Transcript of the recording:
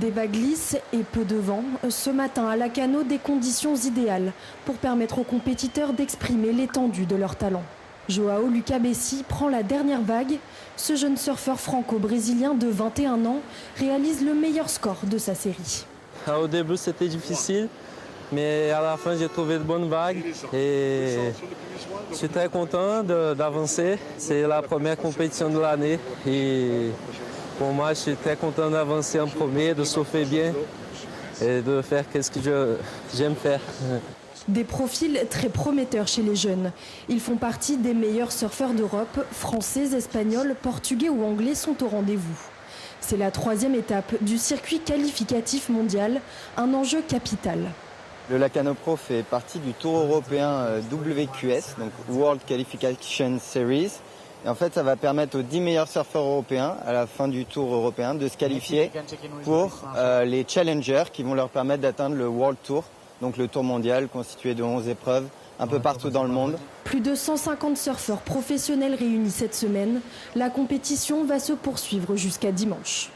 Des vagues lisses et peu de vent. Ce matin, à Lacano, des conditions idéales pour permettre aux compétiteurs d'exprimer l'étendue de leur talent. Joao Lucas Bessi prend la dernière vague. Ce jeune surfeur franco-brésilien de 21 ans réalise le meilleur score de sa série. Au début, c'était difficile, mais à la fin, j'ai trouvé de bonnes vagues et je suis très content d'avancer. C'est la première compétition de l'année et pour moi, je suis très content d'avancer en premier, de surfer bien et de faire ce que j'aime faire. Des profils très prometteurs chez les jeunes. Ils font partie des meilleurs surfeurs d'Europe. Français, espagnols, portugais ou anglais sont au rendez-vous. C'est la troisième étape du circuit qualificatif mondial, un enjeu capital. Le Lacano Pro fait partie du Tour européen WQS, donc World Qualification Series. Et en fait, ça va permettre aux 10 meilleurs surfeurs européens, à la fin du Tour européen, de se qualifier pour les challengers qui vont leur permettre d'atteindre le World Tour, donc le Tour mondial constitué de 11 épreuves un peu partout dans le monde. Plus de 150 surfeurs professionnels réunis cette semaine. La compétition va se poursuivre jusqu'à dimanche.